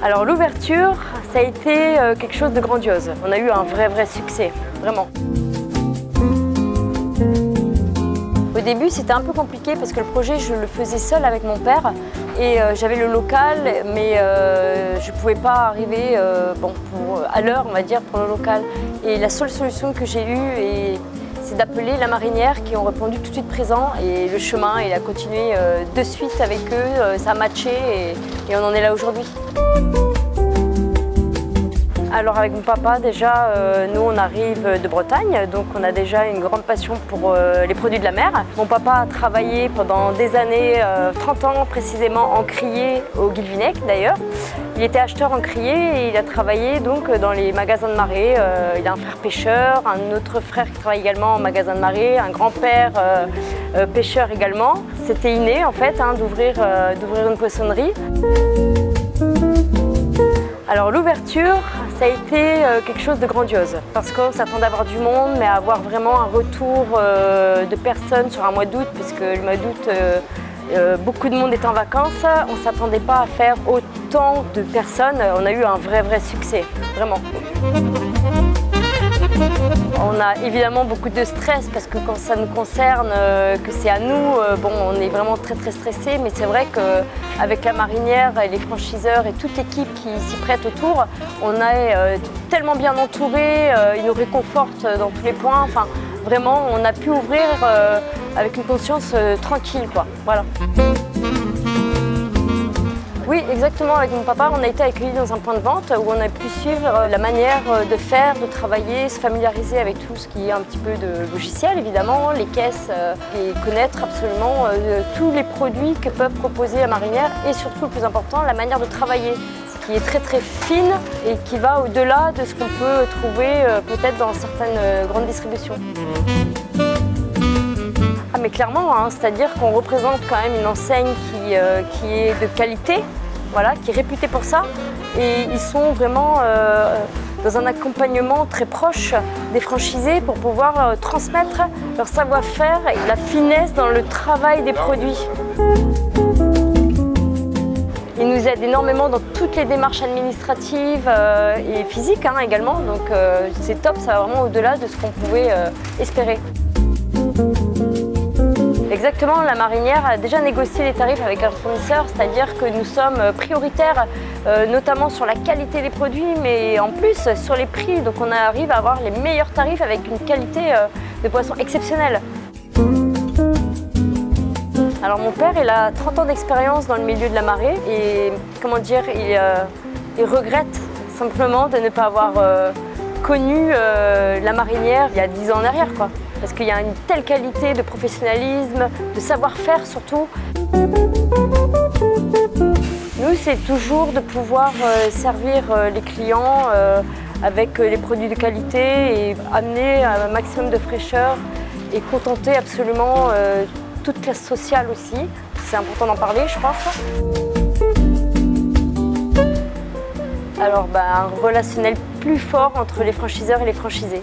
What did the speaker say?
Alors l'ouverture, ça a été quelque chose de grandiose. On a eu un vrai succès, vraiment. Au début, c'était un peu compliqué parce que le projet, je le faisais seule avec mon père et j'avais le local, mais je ne pouvais pas arriver à l'heure, on va dire, pour le local. Et la seule solution que j'ai eue, c'est d'appeler la marinière qui ont répondu tout de suite présent et le chemin, il a continué de suite avec eux, ça a matché et on en est là aujourd'hui. Alors avec mon papa déjà, nous on arrive de Bretagne, donc on a déjà une grande passion pour les produits de la mer. Mon papa a travaillé pendant des années, 30 ans précisément, en criée au Guilvinec d'ailleurs. Il était acheteur en criée et il a travaillé donc dans les magasins de marée. Il a un frère pêcheur, un autre frère qui travaille également en magasin de marée, un grand-père pêcheur également. C'était inné en fait d'ouvrir une poissonnerie. Alors l'ouverture, ça a été quelque chose de grandiose parce qu'on s'attendait à avoir du monde, mais à avoir vraiment un retour de personnes sur un mois d'août, puisque le mois d'août, beaucoup de monde est en vacances. On ne s'attendait pas à faire autant de personnes. On a eu un vrai succès, vraiment. On a évidemment beaucoup de stress parce que quand ça nous concerne, que c'est à nous, on est vraiment très stressé. Mais c'est vrai qu'avec la marinière, et les franchiseurs et toute l'équipe qui s'y prête autour, on est tellement bien entouré, ils nous réconfortent dans tous les points. Enfin, vraiment, on a pu ouvrir avec une conscience tranquille, quoi. Voilà. Oui, exactement. Avec mon papa, on a été accueillis dans un point de vente où on a pu suivre la manière de faire, de travailler, se familiariser avec tout ce qui est un petit peu de logiciel, évidemment, les caisses, et connaître absolument tous les produits que peuvent proposer la marinière et surtout, le plus important, la manière de travailler, qui est très fine et qui va au-delà de ce qu'on peut trouver peut-être dans certaines grandes distributions. Ah, mais clairement, c'est-à-dire qu'on représente quand même une enseigne qui est de qualité, voilà, qui est réputée pour ça. Et ils sont vraiment dans un accompagnement très proche des franchisés pour pouvoir transmettre leur savoir-faire et la finesse dans le travail des produits. Ils nous aident énormément dans toutes les démarches administratives et physiques également. Donc c'est top, ça va vraiment au-delà de ce qu'on pouvait espérer. Exactement, la marinière a déjà négocié les tarifs avec un fournisseur, c'est-à-dire que nous sommes prioritaires notamment sur la qualité des produits, mais en plus sur les prix. Donc on arrive à avoir les meilleurs tarifs avec une qualité de poisson exceptionnelle. Alors mon père, il a 30 ans d'expérience dans le milieu de la marée et comment dire, il regrette simplement de ne pas avoir connu la marinière il y a 10 ans en arrière, quoi. Parce qu'il y a une telle qualité de professionnalisme, de savoir-faire surtout. Nous, c'est toujours de pouvoir servir les clients avec les produits de qualité et amener un maximum de fraîcheur et contenter absolument toute classe sociale aussi. C'est important d'en parler, je pense. Alors, un relationnel plus fort entre les franchiseurs et les franchisés.